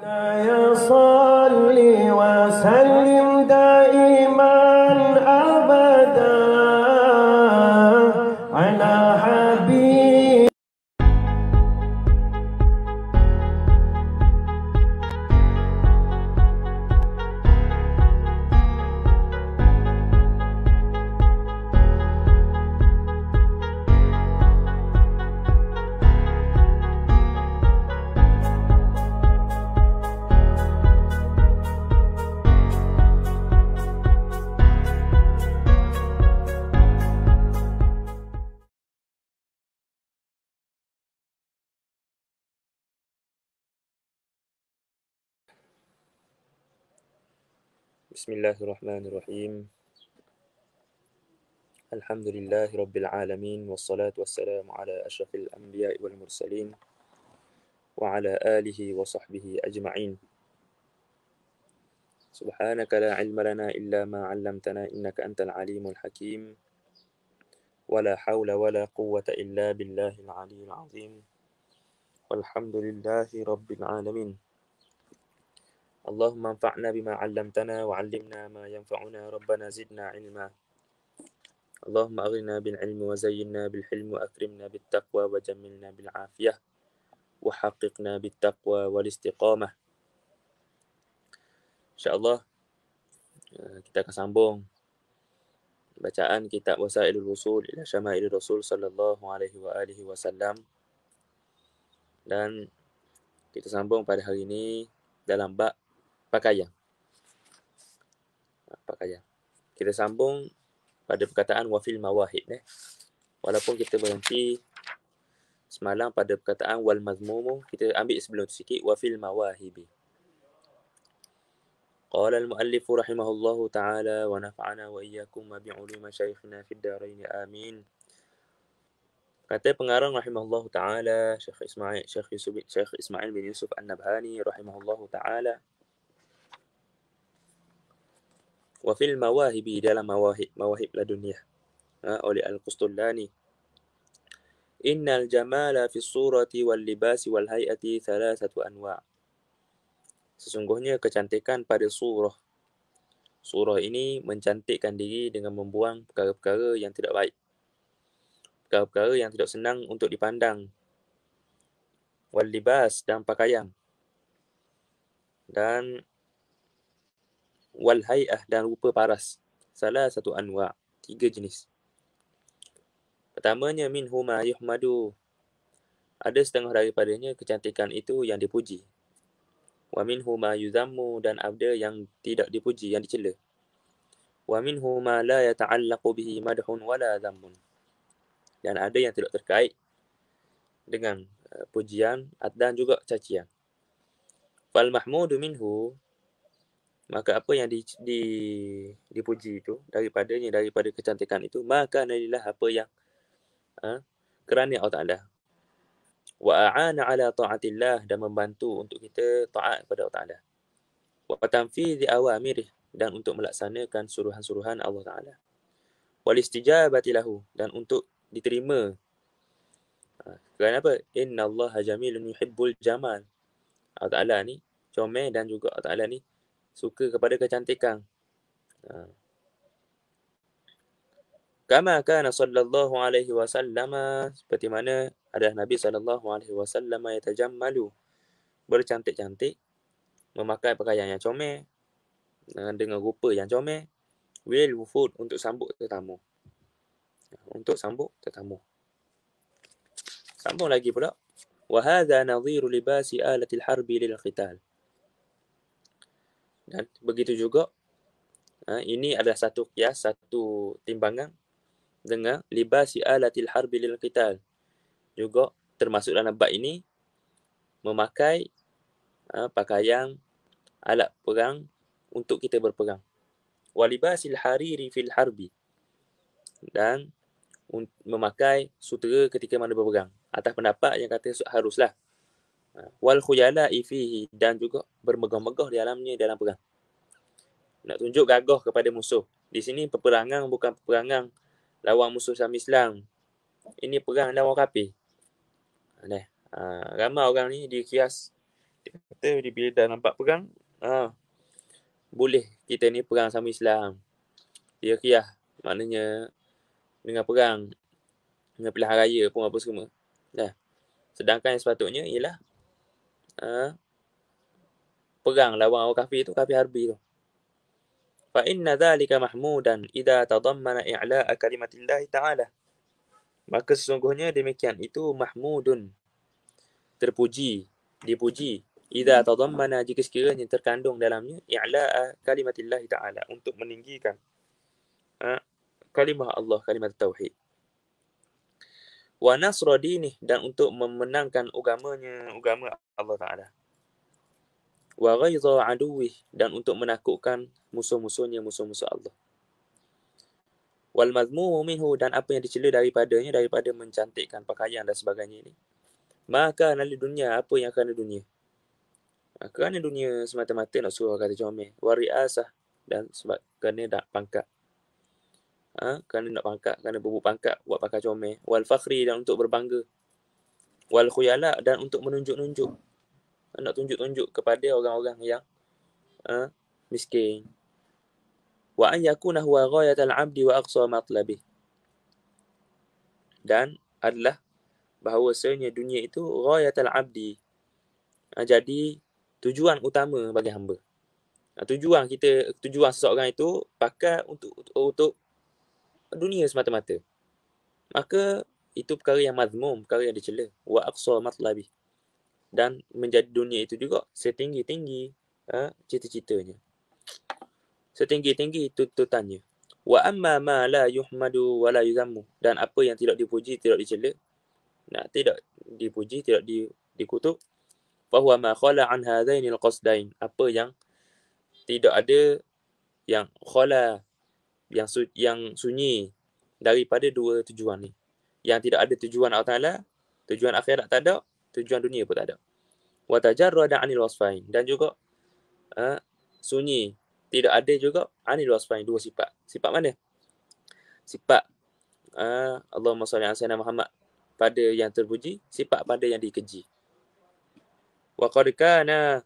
يا صل وسلم دائما أبدا على حبيب. Bismillahirrahmanirrahim. Alhamdulillahi Rabbil Alamin. Wassalatu wassalamu ala ashrafil anbiya'i wal mursalin. Wa ala alihi wa sahbihi ajma'in. Subhanaka la ilma lana illa ma 'allamtana innaka antal alimul hakim. Wa la hawla wa la quwwata illa billahil aliyyil azim. Walhamdulillahi Rabbil Alamin. Allahumma anfa'na bima 'allamtana wa 'allimna ma yanfa'una rabbana zidna 'ilma. Allahumma aghina bil 'ilmi wa zayyinna bil hilmi wa akrimna bit taqwa wa jammilna bil 'afiyah wa haqqiqna bit taqwa wal istiqamah. InsyaAllah kita akan sambung bacaan kitab Wasailul Wusul ila Syama'il Rasul sallallahu alaihi wa alihi wasallam, dan kita sambung pada hari ini dalam bab pakaian. Kita sambung pada perkataan wafil mawahib. Walaupun kita berhenti semalam pada perkataan wal mazmumu, kita ambil sebelum tu sikit wafil mawahibi. Qala al-muallif rahimahullahu ta'ala wa nafa'ana wa iyyakum wa bi'ulumi masyayikhina fid darain amin. Kata pengarang rahimahullahu ta'ala Syekh Ismail bin Yusuf An-Nabhani rahimahullahu ta'ala, wa fil mawahibi, dalam mawahib ladunyah oleh Al-Qustullani, innal jamala fi surati wal libasi wal hay'ati thalathatu anwa'. Sesungguhnya kecantikan pada surah. Surah ini mencantikkan diri dengan membuang perkara-perkara yang tidak baik, perkara-perkara yang tidak senang untuk dipandang. Wal libas, dan pakaian. Dan wal hay'ah, dan rupa paras. Salah satu anwa', 3 jenis. Pertamanya minhu ma yuhmadu, ada setengah daripadanya kecantikan itu yang dipuji. Wa minhu ma yuzammu, dan ada yang tidak dipuji, yang dicela. Wa minhu ma la yata'allaqu bihi madhun wala dhammun, dan ada yang tidak terkait dengan pujian dan juga cacian. Fal mahmudu minhu, maka apa yang dipuji itu daripada kecantikan itu, maka nalilah, apa yang kerana Allah Ta'ala. Wa a'ana ala ta'atillah, dan membantu untuk kita taat kepada Allah Ta'ala. Wa tanfidhi awamirih, dan untuk melaksanakan suruhan-suruhan Allah Ta'ala. Wal istijabati lahu, dan untuk diterima. Kerana apa? Inna Allah jamilun yuhibbul jamal. Allah Ta'ala ni comel, dan juga Allah Ta'ala ni suka kepada kecantikan. Kama kana sallallahu alaihi wasallam, seperti mana adalah Nabi sallallahu alaihi wasallam yatajammalu, bercantik-cantik, memakai pakaian yang comel, dengan rupa yang comel, wil wufud, untuk sambut tetamu. Sambung lagi pula, wa hadza nadhiru libasi alatil harbi lil qital. Dan begitu juga ini adalah satu qiyas, satu timbangan dengan libasi alatil harbi lil qital. Juga termasuk dalam bab ini memakai pakaian alat perang untuk kita berperang. Wa libasil hariri fil harbi, dan memakai sutera ketika mana berperang. Atas pendapat yang kata haruslah. Wal khuyala'i fihi, dan juga bermegah-megah di dalamnya dalam perang. Nak tunjuk gagah kepada musuh. Di sini peperangan bukan peperangan lawan musuh sama Islam. Ini perang lawan kafir. Ramai orang ni dia kias, dia kata kata bila dah nampak perang, boleh kita ni perang sama Islam. Dia qiyah, maknanya dengan perang, dengan pilihan raya pun apa semua. Dah. Sedangkan yang sepatutnya ialah perang lawan orang kafir tu, kafir harbi tu. Fa inna dhalika mahmudan idza tadammana i'la'a kalimatillah ta'ala. Maka sesungguhnya demikian itu mahmudun, terpuji, dipuji. Idza tadammana, jika sekiranya terkandung dalamnya i'la'a kalimatillah ta'ala, untuk meninggikan kalimah Allah, kalimat tauhid. Wa nasra dinih, dan untuk memenangkan agamanya, agama Allah Ta'ala. Wa ghaidha aduwih, dan untuk menakutkan musuh-musuhnya, musuh-musuh Allah. Wal madhmumu minhu, dan apa yang dicela daripadanya, daripada mencantikkan pakaian dan sebagainya ini. Maka nali dunia, apa yang kerana dunia. Kerana dunia semata-mata nak suruh kata comel. Wa riasah, dan sebab kerana nak pangkat. Kerana nak pangkat, kerana berbuk pangkat, buat pakai comel. Wal fakhri, dan untuk berbangga. Wal khuyala, dan untuk menunjuk-nunjuk. Nak tunjuk-tunjuk kepada orang-orang yang miskin. Wa an yakuna huwa ghayatul 'abdi wa aqsa matlabih. Dan adalah bahawasanya dunia itu ghayatul 'abdi. Jadi tujuan utama bagi hamba. Tujuan seseorang itu pakai untuk dunia semata-mata. Maka itu perkara yang mazmum, perkara yang dicela. Wa aqsa matlabi. Dan menjadi dunia itu juga setinggi-tinggi cita-citanya. Setinggi-tinggi tuntutannya. Wa amma ma la yuhmadu wa la yuzammu. Dan apa yang tidak dipuji, tidak dicela. Tidak dipuji, tidak dikutuk. Fahuwa ma khala an hadainil qasdain. Apa yang tidak ada, yang khala, yang sunyi daripada dua tujuan ni. Yang tidak ada tujuan Allah Ta'ala, tujuan akhirat tak ada, tujuan dunia pun tak ada. Wa tajarrada 'anil wasfain, dan juga sunyi, tidak ada juga anil wasfain, dua sifat. Sifat mana? Sifat Allahumma salli ala sayyidina Muhammad, pada yang terpuji, sifat pada yang dikeji. Wa qad kana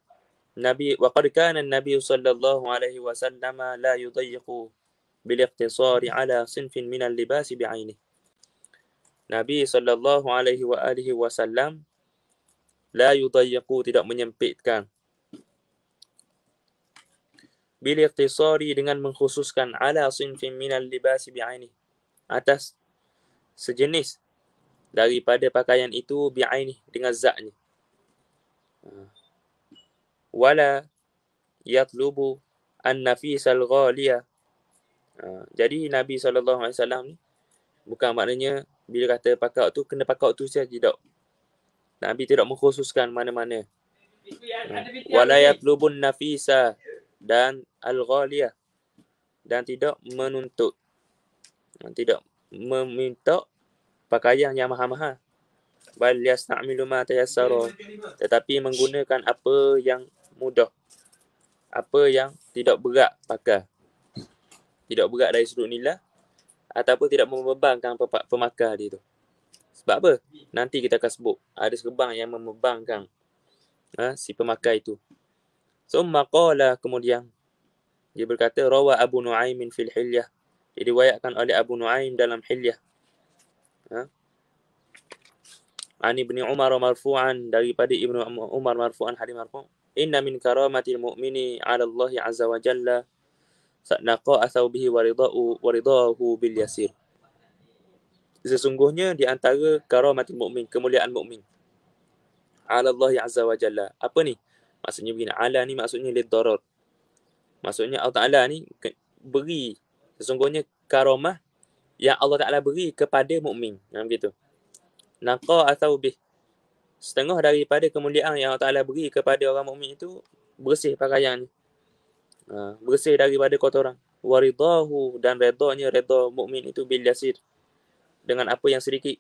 an-nabiy sallallahu alaihi wasallam la yudayyiqu bil iqtisari ala sinfin min al-libas bi'ainihi. Nabi sallallahu alaihi wasallam la yudayyiqu, tidak menyempitkan, bil iqtisari, dengan mengkhususkan, ala sinfin min al-libas bi'ainihi, atas sejenis daripada pakaian itu, bi'ainihi, dengan zatnya. Wala yatlubu an-nafisal ghaliyah. Jadi Nabi SAW ni bukan maknanya bila kata pakai tu kena pakai tu saja, tidak. Nabi tidak mengkhususkan mana-mana. Wala yatlubun nafisa, dan al-ghaliyah, dan tidak menuntut, tidak meminta pakaian yang mahal-mahal. Bal yasta'milu ma tayassara, tetapi menggunakan apa yang mudah, apa yang tidak berat pakai, tidak berat dari sudut nilai, ataupun tidak membebankan pemakai dia tu. Sebab apa? Nanti kita akan sebut ada serban yang membebankan si pemakai itu. Summa qala, kemudian dia berkata, rawa Abu Nu'aim fil Hilyah, diriwayatkan oleh Abu Nu'aim dalam Hilyah. Ani Ibnu Umar marfu'an, daripada Ibnu Umar marfu'an, hadis marfu'. Inna min karamatil mu'mini 'ala Allah 'azza wa jalla naqa'a thawbihi wa ridahu bil yasir. Sesungguhnya di antara karamatil mu'min, kemuliaan mukmin, 'ala Allah 'azza wa jalla. Apa ni? Maksudnya begini, 'ala ni maksudnya lid darar. Maksudnya Allah Ta'ala ni beri, sesungguhnya karamah yang Allah Ta'ala beri kepada mukmin. Begitu. Naqa atau bih, setengah daripada kemuliaan yang Allah Ta'ala beri kepada orang mukmin itu bersih pakaiannya, bersih daripada kotoran. Waridahu, dan redanya, reda mukmin itu bil yasir, dengan apa yang sedikit,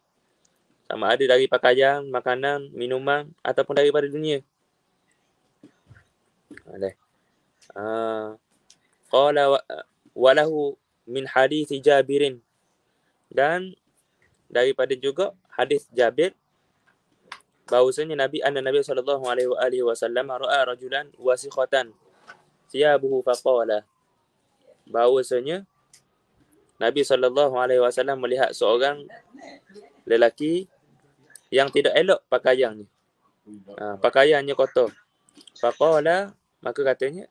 sama ada dari pakaian, makanan, minuman, ataupun daripada dunia. Qala walahu min hadits Jabirin, dan daripada juga hadis Jabir bahawasanya Nabi sallallahu alaihi wasallam ra'a rajulan wasikhatan thiyabuhu faqala, bahawasanya Nabi sallallahu alaihi wasallam melihat seorang lelaki yang tidak elok pakaiannya. Pakaiannya kotor. Faqala, maka katanya,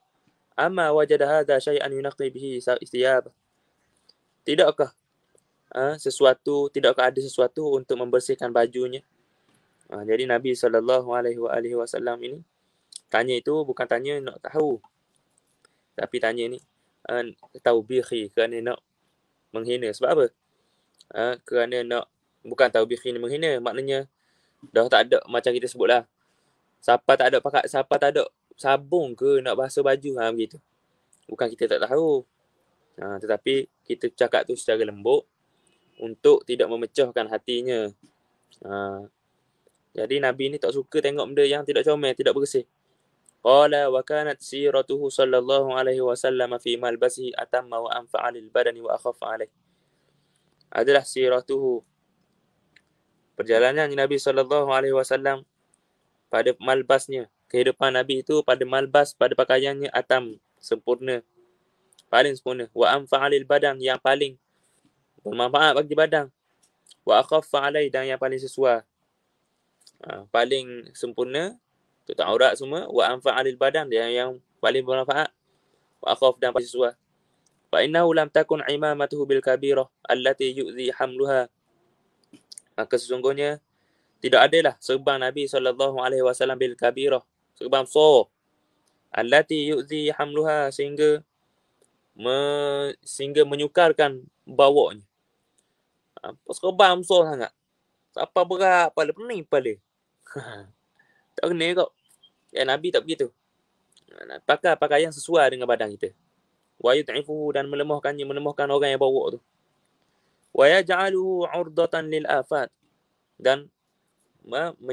amma wajada hadha syai'an yunaqi bihi thiyab. Tidakkah tidakkah ada sesuatu untuk membersihkan bajunya? Jadi Nabi sallallahu alaihi wasallam ini tanya itu bukan tanya nak tahu, tapi tanya ni taubihi, kerana nak menghina. Sebab apa? Kerana nak, bukan taubihi ni menghina, maknanya dah tak ada, macam kita sebutlah, siapa tak ada sabun ke nak basuh baju, begitu. Bukan kita tak tahu, tetapi kita cakap tu secara lembut untuk tidak memecahkan hatinya. Jadi Nabi ni tak suka tengok benda yang tidak comel, tidak bersih. Qala wa kanat siratuhu sallallahu alaihi wasallam fi malbasihi atamma wa anfa'a lil badani wa akhaffa alaih. Adalah siratuhu, perjalanan Nabi sallallahu alaihi wasallam pada malbasnya, kehidupan Nabi itu pada malbas, pada pakaiannya, atam, sempurna, paling sempurna. Wa anfa'a lil badan, yang paling bermanfaat bagi badan. Wa akhaffa alaih, dan yang paling sesuai. Paling sempurna, tutup aurat semua. Wa anfa'a lil badan, yang paling bermanfaat. Wa akhaf, dan paling sesuai. Fa innahu lam takun imamatuhu bil kabirah allati yu'zi hamluha. Maka sesungguhnya tidak adalah serban Nabi sallallahu alaihi wasallam bil kabirah, serban besar, allati yu'zi hamluha, sehingga menyukarkan bawanya. Serban besar sangat, siapa berat kepala, pening kepala. Tak kena kau. Nabi tak begitu. Pakai pakaian sesuai dengan badan kita. Wa yud'ifuhu, dan melemahkan orang yang bawa tu. Wa yaj'aluhu 'urdatan lil afat, dan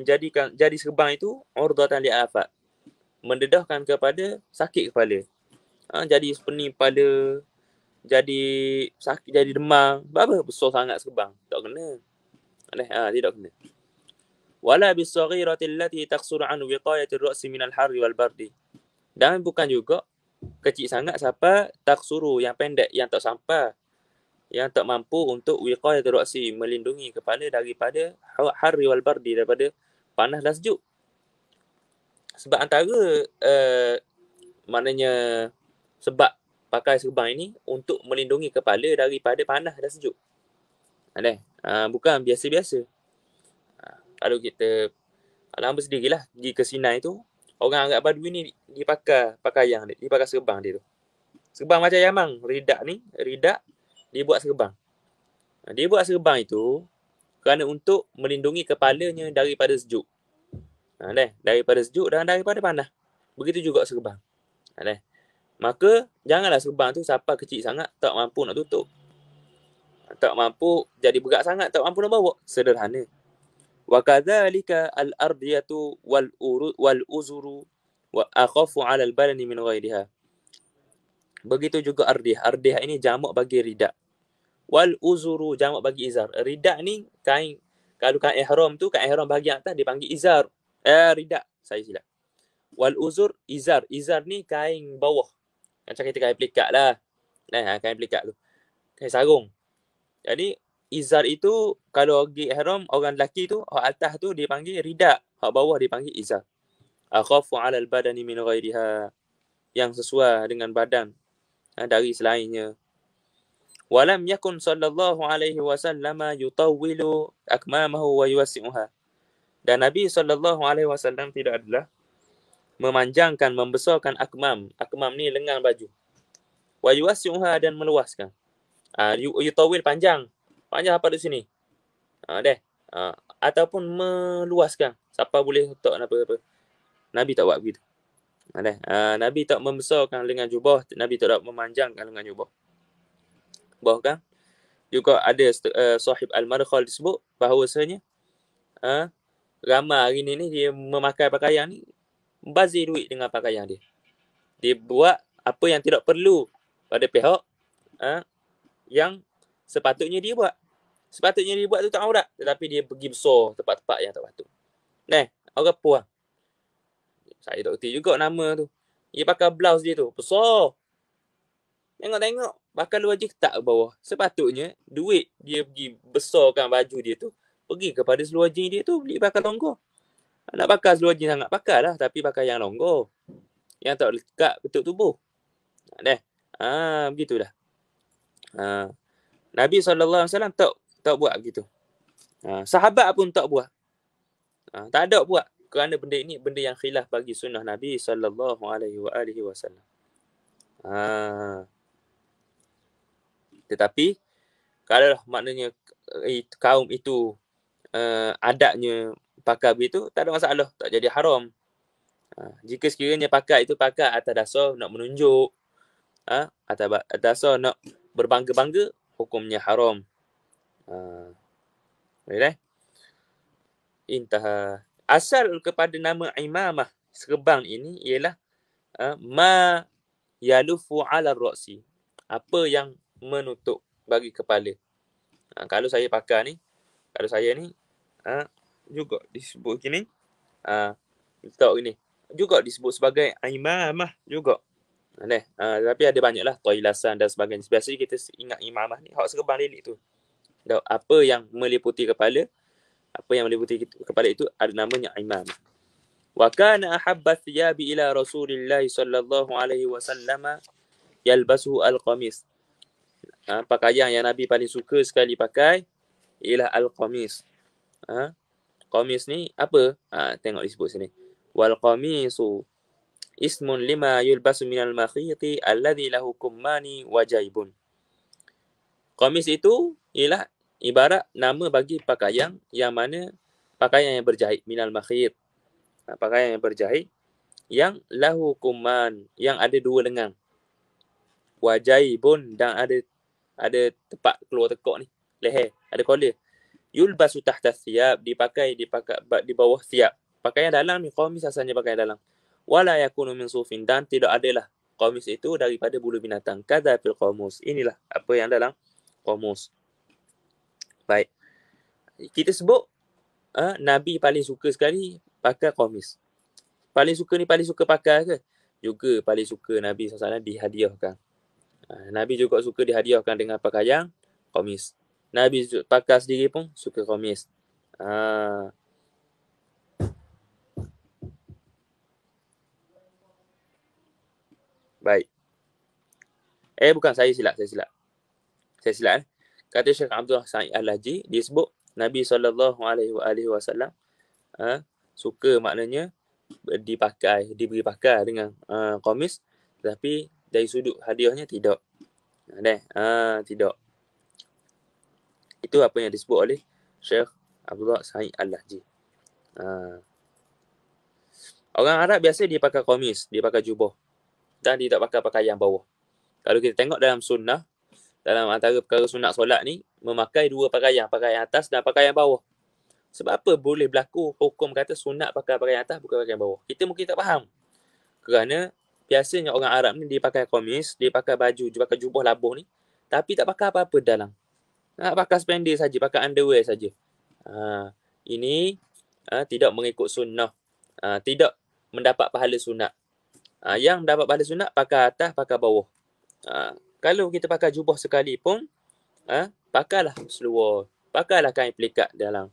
jadi serban itu urdatan li afat, mendedahkan kepada sakit kepala. Jadi pening kepala, jadi sakit, jadi demam. Apa besar sangat serban, tak kena. Tidak kena. Wala bis-saghirati allati taqsuru an wiqayati ar-ra's min al-harri wal bardi, dan bukan juga kecil sangat sampai taksuru, yang pendek, yang tak sampai, yang tak mampu untuk wiqayat ra'si, melindungi kepala daripada harri wal bardi, daripada panas dan sejuk. Sebab antara maknanya sebab pakai serban ini untuk melindungi kepala daripada panas dan sejuk. Bukan biasa-biasa. Kalau kita, kalau hamba sendirilah pergi ke Sinai tu, orang Arab Badui ni dia pakai pakaian dia pakai serban dia tu. Serban macam Yaman, ridak dia buat serban. Dia buat serban itu kerana untuk melindungi kepalanya daripada sejuk. Daripada sejuk dan daripada panas. Begitu juga serban. Maka janganlah serban tu sampai kecil sangat, tak mampu nak tutup. Tak mampu, jadi berat sangat, tak mampu nak bawa. Sederhana. Wa kadzalika al-ardiyatu wal uzuru wa akhafu 'ala al-badani min ghairiha. Begitu juga ardiyah. Ardiyah ini jamak bagi ridak. Wal uzuru jamak bagi izar. Ridak ni kain, kalau kain ihram tu, kain ihram bahagian atas dipanggil izar. Ridak, saya silap. Wal uzur izar. Izar ni kain bawah. Macam kita kain pelikat lah. Kain pelikat tu. Kain sarung. Jadi izar itu kalau pergi ihram orang lelaki tu, hak atas tu dipanggil ridak, hak bawah dipanggil izar. Akhafu 'ala al-badani min ghairiha, yang sesuai dengan badan dari selainnya. Walam yakun sallallahu alaihi wasallam yutawwilu akmamahu wa yuwassi'uha. Dan Nabi sallallahu alaihi wasallam tidak adalah memanjangkan, membesarkan akmam. Akmam ni lengan baju. Wa yuwassi'uha, dan meluaskan. Yutawwil panjang apa di sini. Ataupun meluaskan. Siapa boleh letak apa-apa. Nabi tak buat begitu. Nabi tak membesarkan lengan jubah, Nabi tak memanjangkan lengan jubah. Bahkan juga ada sahib Al-Madkhal disebut bahawasanya ramai hari ni dia memakai pakaian ni, bazir duit dengan pakaian dia. Dia buat apa yang tidak perlu pada pihak yang sepatutnya dia buat. Sepatutnya dia buat tu tak aurat, tetapi dia pergi besar tempat-tempat yang tak patut. Orang puang. Saya tak kerti juga nama tu. Dia pakai blouse dia tu. Besar. Tengok-tengok. Pakai luar je ketak ke bawah. Sepatutnya, duit dia pergi besarkan baju dia tu. Pergi kepada seluar jeans dia tu. Beli pakai longgar. Nak pakai seluar jeans sangat, pakai lah. Tapi pakai yang longgar. Yang tak lekat bentuk tubuh. Dah. Begitulah. Nabi SAW tak buat begitu. Sahabat pun tak buat. Tak ada buat. Kerana benda ini benda yang khilaf bagi sunnah Nabi SAW. Tetapi kalau maknanya kaum itu adatnya pakai begitu, tak ada masalah, tak jadi haram. Jika sekiranya pakai atas dasar nak menunjuk, atas dasar nak berbangga-bangga, hukumnya haram. Boleh? Intah. Asal kepada nama imamah serban ini ialah ma yalufu ala ra'si. Apa yang menutup bagi kepala. Kalau saya pakai ni, kalau saya ni juga disebut gini, letak gini, juga disebut sebagai imamah juga. Tapi ada banyaklah toilasan dan sebagainya. Biasanya kita ingat imamah ni hak serban lilik tu. Apa yang meliputi kepala, itu ada namanya imamah. Wa kana ahabba thiyabi ila Rasulillah sallallahu alaihi wasallam yalbasuhu al-qamis. Pakaian yang Nabi paling suka sekali pakai ialah al-qamis. Qamis ni apa? Tengok disebut sini. Wal qamisu ismun lima yulbasu minal makhiti alladhi lahu kummani wa jaibun. Qamis itu ialah ibarat nama bagi pakaian yang mana pakaian yang berjahit minal makhit. Pakaian yang berjahit yang lahu kumman, yang ada dua lengan. Wa jaibun, dan ada tempat keluar tekak ni, leher, ada collar. Yulbasu tahta thiyab, dipakai di bawah thiyab. Pakaian dalam ni qamis asalnya pakaian dalam. Wala yakunu min sufin, dan tidak adalah qamis itu daripada bulu binatang. Kadza fil qamus. Inilah apa yang dalam qamus. Baik. Kita sebut Nabi paling suka sekali pakai qamis. Paling suka pakai ke? Juga paling suka Nabi SAW dihadiahkan. Nabi juga suka dihadiahkan dengan pakaian qamis. Nabi pakai sendiri pun suka qamis. Baik. Bukan, saya silap. Kata Syekh Abdul Sa'id Al-Haji, disebut Nabi SAW suka, maknanya diberi pakai dengan qamis, tapi dari sudut hadiahnya tidak. Tidak. Itu apa yang disebut oleh Syekh Abdul Sa'id Al-Haji. Orang Arab biasa dia pakai qamis, dia pakai jubah, dan dia tak pakai pakaian bawah. Kalau kita tengok dalam sunnah, dalam antara perkara sunat solat ni, memakai dua pakaian atas dan pakaian bawah. Sebab apa boleh berlaku hukum kata sunat pakai pakaian atas, bukan pakaian bawah? Kita mungkin tak faham. Kerana biasanya orang Arab ni dia pakai qamis, dia pakai baju, dia pakai jubah labuh ni, tapi tak pakai apa-apa dalam. Pakai spender saja, pakai underwear saja. Ini tidak mengikut sunnah. Tidak mendapat pahala sunat. Yang mendapat pahala sunat pakai atas, pakai bawah. Kalau kita pakai jubah sekalipun, pakailah seluar, pakailah kain pelikat dalam.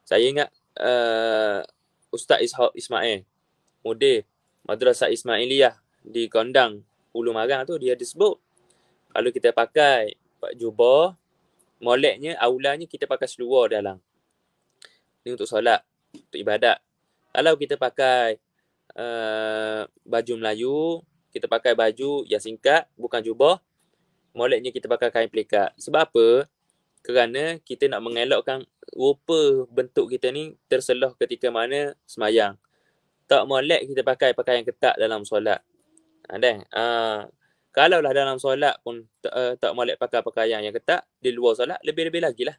Saya ingat Ustaz Ishaq Ismail, mudir Madrasah Ismailiyah di Kondang, Ulu Marang tu, dia disebut kalau kita pakai jubah, moleknya, aulanya kita pakai seluar dalam. Ini untuk solat, untuk ibadat. Kalau kita pakai baju Melayu, kita pakai baju yang singkat, bukan jubah, moleknya kita pakai kain pelikat. Sebab apa? Kerana kita nak mengelakkan rupa bentuk kita ni terselah ketika mana semayang. Tak molek kita pakai pakaian ketat dalam solat. Kalaulah dalam solat pun tak molek pakai pakaian yang ketat, di luar solat lebih-lebih lagi lah.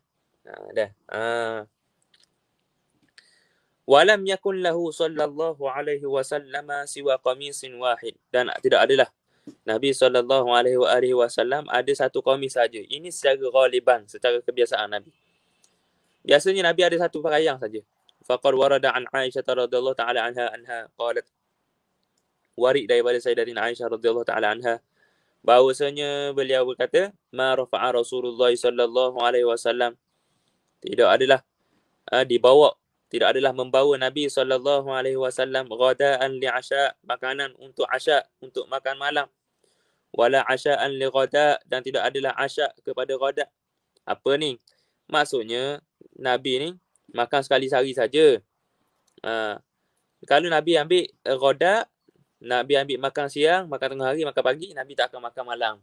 Walam yakun lahu sallallahu alaihi wasallam siwa qamisin wahid. Dan tidak adalah Nabi sallallahu alaihi wasallam ada satu qamis saja. Ini secara ghaliban, secara kebiasaan Nabi. Biasanya Nabi ada satu pakaian saja. faqad warada an Aisyah radhiyallahu ta'ala anha qalat, warid daripada Sayyidatina Aisyah radhiyallahu ta'ala anha bahawasanya beliau berkata, ma rafa'a Rasulullah sallallahu alaihi wasallam, tidak adalah tidak adalah membawa Nabi sallallahu alaihi wasallam ghadaan li asya, makanan untuk asya, untuk makan malam, wala asya'an li ghada, dan tidak adalah asya kepada ghada. Apa ni? Maksudnya Nabi ni makan sekali sehari saja. Kalau Nabi ambil ghada, Nabi ambil makan siang, makan tengah hari, makan pagi, Nabi tak akan makan malam.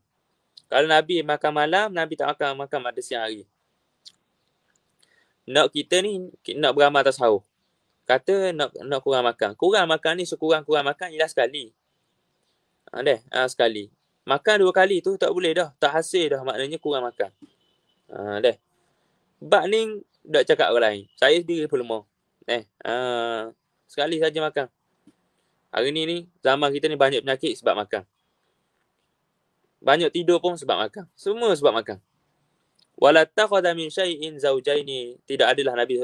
Kalau Nabi makan malam, Nabi tak akan makan pada siang hari. Nak kita ni nak beramal atas sahur. Kata nak kurang makan. Kurang makan ni sekurang-kurang makan ialah sekali. Sekali. Makan 2 kali tu tak boleh dah. Tak hasil dah, maknanya kurang makan. Bak ni tak cakap orang lain. Saya sendiri pun lemah. Sekali saja makan. Hari ni zaman kita ni banyak penyakit sebab makan. Banyak tidur pun sebab makan. Semua sebab makan. Wala takhadha min syai'in zawjaini, tidak adalah Nabi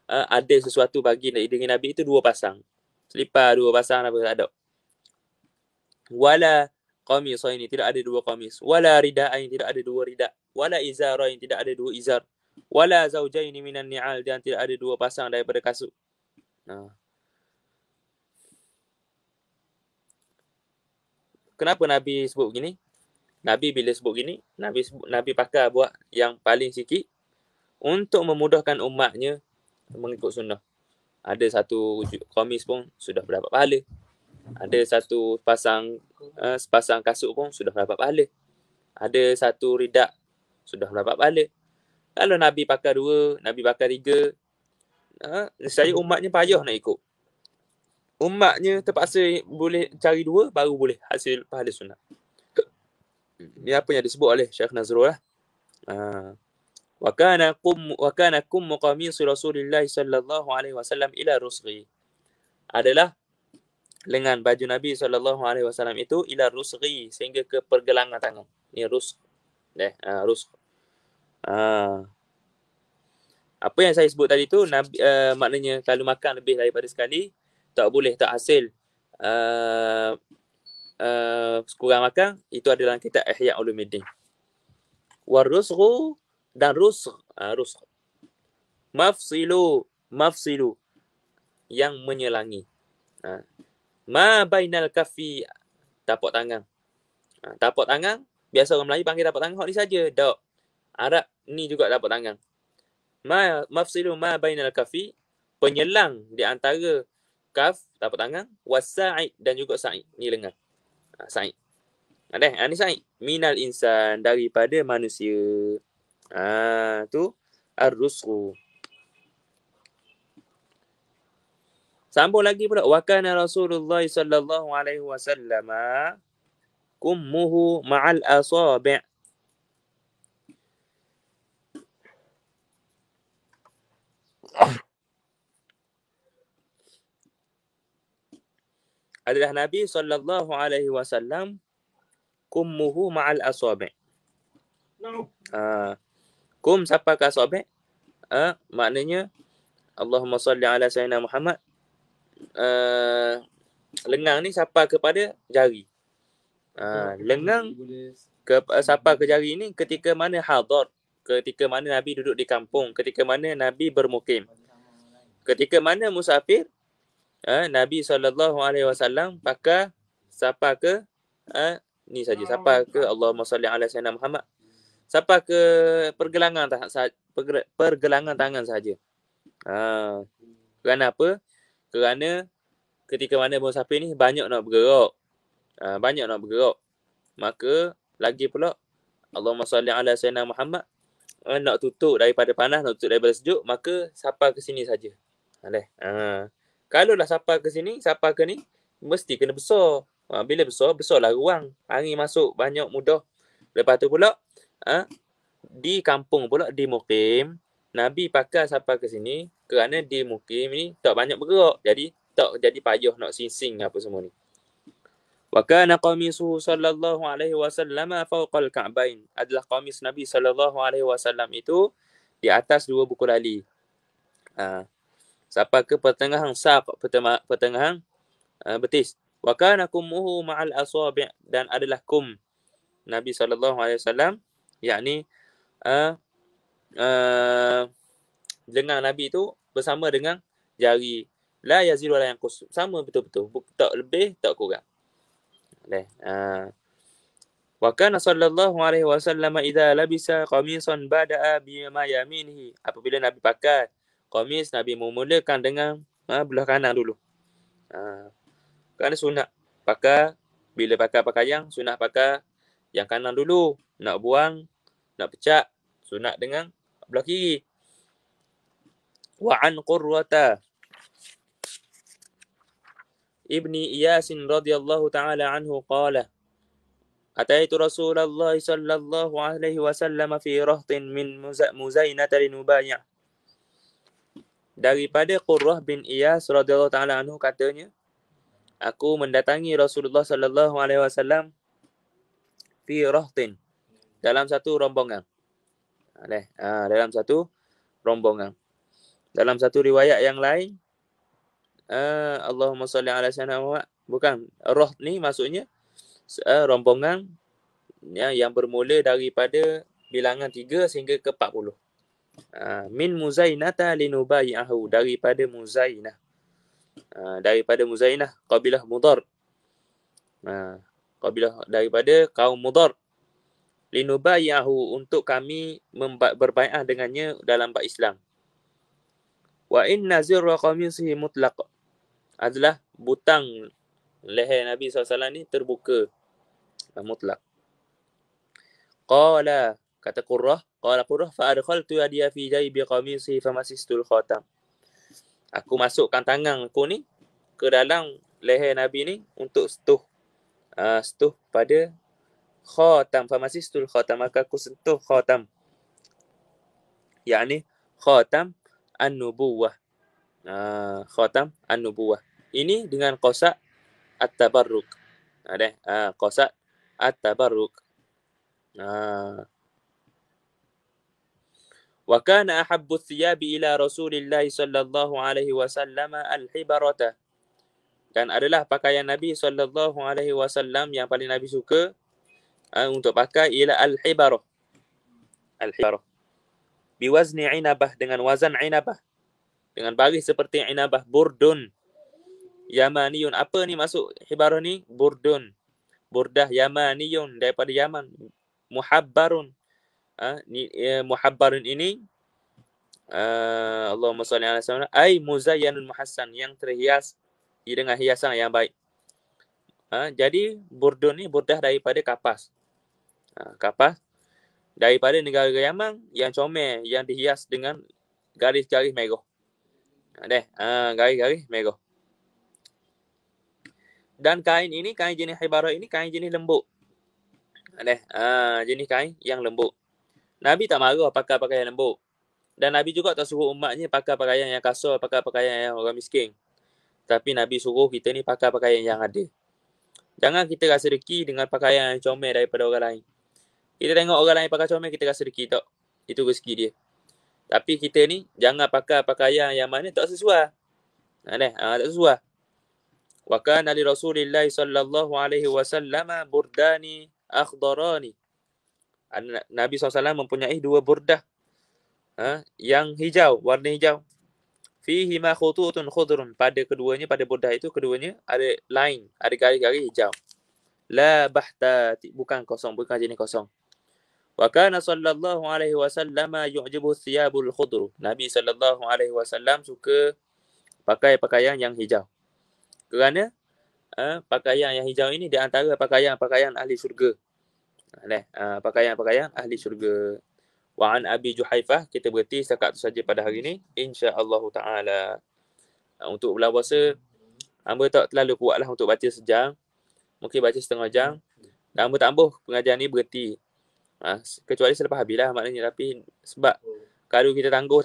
ada sesuatu bagi dengan Nabi itu 2 pasang. Selipar 2 pasang apa tak ada. Wala qamisaini, tidak ada 2 qamis. Wala rida'ain, tidak ada 2 rida'. Wala izarain, tidak ada 2 izar. Wala zawjaini minan ni'al, dan tidak ada 2 pasang daripada kasut. Kenapa Nabi sebut begini? Nabi bila sebut gini, Nabi pakai buat yang paling sikit untuk memudahkan umatnya mengikut sunnah. Ada satu qamis pun sudah berdapat pahala. Ada satu sepasang kasut pun sudah berdapat pahala. Ada satu ridak sudah berdapat pahala. Kalau Nabi pakai 2, Nabi pakai 3, saya umatnya payah nak ikut. Umatnya terpaksa boleh cari 2 baru boleh hasil pahala sunnah. Ini apa yang disebut oleh Syekh Nazrul lah. Wa kana kum qamis Rasulillah sallallahu alaihi wasallam ila rusghi. Adalah lengan baju Nabi sallallahu alaihi wasallam itu ila rusghi, sehingga ke pergelangan tangan. Ni rusg. Rusg. Apa yang saya sebut tadi tu Nabi, maknanya kalau makan lebih daripada sekali tak boleh, tak hasil kurang makan. Itu adalah kitab Ihya Ulumuddin. Warusghu, dan rusg. Mafsilu yang menyelangi. Ma bainal kaffi, tapak tangan. Tapak tangan biasa orang Melayu panggil tapak tangan hok ni saja. Tak. Arab ni juga tapak tangan. Mafsilu ma bainal kaffi, penyelang di antara kaf, tapak tangan, wasa'id, dan juga sa'id, ni lengan. Sa'id. Ni sa'id. Minal insan, daripada manusia. Tu ar-rusghu. Sambung lagi pula. Wa kana Rasulullah sallallahu alaihi wasallam kummuhu ma'al asabi'. Adalah Nabi sallallahu alaihi wasallam kummuhu ma'al asabi'. Kum siapa ke asabi'? Maknanya Allahumma salli ala sayyidina Muhammad. Lengang ni siapa kepada jari. Lengang siapa ke jari ni ketika mana hadar, ketika mana Nabi duduk di kampung, ketika mana Nabi bermukim. Ketika mana musafir, Nabi SAW pakai siapa ke ni saja, siapa ke Allahumma salli ala sayyidina Muhammad, siapa ke pergelangan tangan saja. Kerana apa? Kerana ketika mana musafir ni banyak nak bergerak. Maka lagi pula Allahumma salli ala sayyidina Muhammad, nak tutup daripada panas, nak tutup daripada sejuk, maka siapa ke sini saja. Kalau lah siapa ke sini, siapa ke ni, mesti kena besar. Bila besarlah ruang. Angin masuk banyak mudah. Lepas tu pula, di kampung pula, di mukim, Nabi pakai siapa ke sini, kerana di mukim ni tak banyak bergerak. Jadi, tak jadi payah nak sing-sing apa semua ni. Wa kana qamisuhu sallallahu alaihi wasallam fawqal ka'bain. Adalah qamis Nabi sallallahu alaihi wasallam itu di atas 2 buku lali. sampai ke pertengahan saq, pertengahan betis. Wa kana kumuhu ma'al asabi', dan adalah kum Nabi SAW, yakni lengan Nabi itu bersama dengan jari. La yazidu la yanqus, sama betul-betul, tak lebih tak kurang. Wa kana sallallahu alaihi wasallam idza labisa qamisan bada'a bima yaminihi. Apabila Nabi pakai qamis, Nabi memulakan dengan belah kanan dulu. Kerana sunat pakai, bila pakai pakaian sunat pakai yang kanan dulu. Nak buang, nak pecah, sunat dengan belah kiri. Wa an Qurrata ibni Iyas radhiyallahu ta'ala anhu qala Ataitu Rasulullah sallallahu alaihi wasallam fi rahtin min Muzainah linubai'. Daripada Qurrah bin Iyas radhiyallahu ta'ala anhu katanya, aku mendatangi Rasulullah sallallahu alaihi wasallam fi rahtin, dalam satu rombongan. Dalam satu rombongan. Dalam satu riwayat yang lain, Allahumma salli ala sayyidina Muhammad, bukan, roh ni maksudnya rombongan yang bermula daripada bilangan 3 sehingga ke 40. Min Muzainata linubai'ahu, daripada Muzainah. Daripada Muzainah, kabilah Mudar. Kabilah daripada kaum Mudar. Linubai'ahu, untuk kami berbai'ah dengannya dalam bab Islam. Wa inna zirra qamisihi mutlaq, adalah butang leher Nabi SAW ni terbuka, mutlak. Qala, kata Qurrah, fa adkhaltu yadiya fi jaybi qamisihi famasistul khatam. Aku masukkan tangan aku ni ke dalam leher Nabi ni untuk setuh pada khatam, famasistul khatam, maka aku sentuh khatam, yakni khatam an-nubuwah. Khatam an-nubuwah. Ini dengan qasak at-tabarruk. Qasak at-tabarruk. Wa kana ahabbu thiyabi ila Rasulillah sallallahu alaihi wasallam al-hibarata. Dan adalah pakaian Nabi sallallahu alaihi wasallam yang paling Nabi suka untuk pakai ialah al-hibarah. Al-hibarah. Biwazni inabah, dengan wazan inabah. Dengan baris seperti inabah. Burdun Yamaniyun. Apa ni maksud hibarah ni? Burdun. Burdah Yamaniyun, daripada Yaman. Muhabbarun. Muhabbarun ini Allahumma salli ala sayyidina ay muzayyanun muhassan, yang terhias dengan hiasan yang baik. Jadi burdun ni burdah daripada kapas. Kapas daripada negara Yaman yang comel, yang dihias dengan garis-garis merah. Garis-garis merah. Dan kain ini, kain jenis hibarah ini, kain jenis lembut. Jenis kain yang lembut. Nabi tak marah pakai pakaian lembut. Dan Nabi juga tak suruh umatnya pakai pakaian yang kasar, pakai pakaian yang orang miskin. Tapi Nabi suruh kita ni pakai pakaian yang ada. Jangan kita rasa deki dengan pakaian yang comel daripada orang lain. Kita tengok orang lain pakai comel, kita rasa deki tak. Itu rezeki dia. Tapi kita ni jangan pakai pakaian yang mana tak sesuai. Tak sesuai. Wa kana li Rasulillah sallallahu alaihi wasallam burdani akhdarani. Nabi SAW mempunyai 2 burdah yang hijau, warna hijau. Fihi ma khututun khudrun, pada keduanya, pada burdah itu keduanya ada line, ada garis-garis hijau. La bahta, bukan kosong, bukan jenis kosong. Wa kana sallallahu alaihi wasallam yu'jibu thiyabul khudru. Nabi sallallahu alaihi wasallam suka pakai pakaian yang hijau. Kerana pakaian yang hijau ini di antara pakaian-pakaian ahli syurga. Pakaian-pakaian ahli syurga. Wa an Abi Juhaifah, kita berhenti setakat itu saja pada hari ini, insya-Allah taala. Untuk bulan puasa, hamba tak terlalu kuatlah untuk baca sejam. Mungkin baca setengah jam. Dan hamba tak ambuh pengajian ni berhenti. Kecuali selepas habis lah maknanya. Tapi sebab kalau kita tangguh,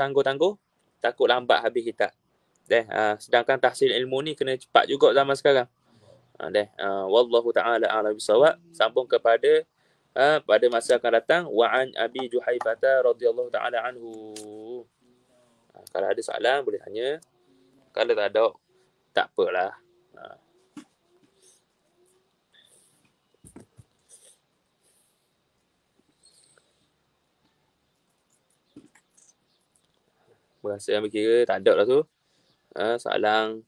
takut lambat habis kita. Sedangkan tahsil ilmu ni kena cepat juga zaman sekarang. Wallahu ta'ala a'lam bisawab. Sambung kepada pada masa akan datang. Wa an Abi Juhaifah radhiyallahu ta'ala anhu. Kalau ada soalan boleh tanya. Kalau tak ada, tak apalah. Berasa ambil kira tak ada lah tu. Soalan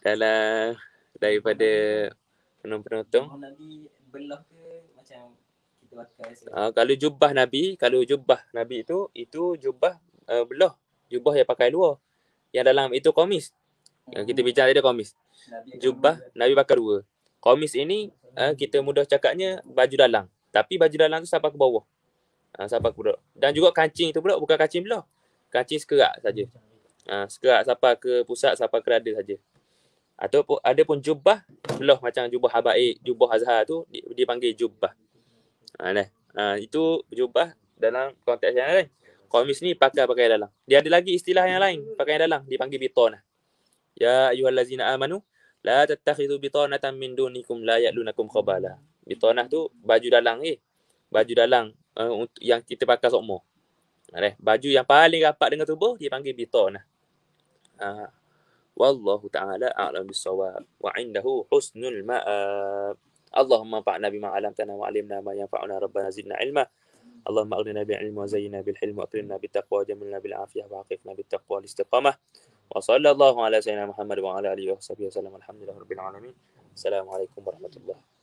dalam daripada penonton. Nabi belah ke macam kita pakai Kalau jubah Nabi itu jubah belah. Jubah yang pakai luar. Yang dalam itu komis. Yang kita bincang tadi komis. Jubah Nabi pakai dua. Komis ini kita mudah cakapnya baju dalam. Tapi baju dalam tu sampai ke bawah. Sampai ke bawah. Dan juga kancing tu pula bukan kancing belah. Kancing sekerak saja. Sekerak sampai ke pusat, sampai ke dada saja. Ataupun ada pun jubah belah macam jubah habaib, jubah azhar tu dipanggil jubah. Itu jubah dalam konteks yang lain. Komis ni pakai dalam. Dia ada lagi istilah yang lain, pakai dalam dipanggil bitanah. Ya ayyuhallazina amanu la tattakhidhu bitanatan min dunikum la ya'lunakum khabala. Bitanah tu baju dalam baju dalam yang kita pakai sokmo. Baju yang paling rapat dengan tubuh dipanggil bitanah. Wallahu ta'ala a'lam bis-shawab wa 'indahu husnul ma'ab. Allahumma fa'na bima 'allamtana wa 'allimna ma yanfa'una rabbana zidna 'ilma. Allahumma aghnina bil 'ilmi wa zayyinna bil hilmi wa akrimna bit taqwa wa jamilna bil 'afiyah wa aqifna bit taqwa wal istiqamah. Wa sallallahu ala sayyidina Muhammad wa ala alihi wa sahbihi wasallam. Alhamdulillahirabbil alamin. Assalamualaikum warahmatullahi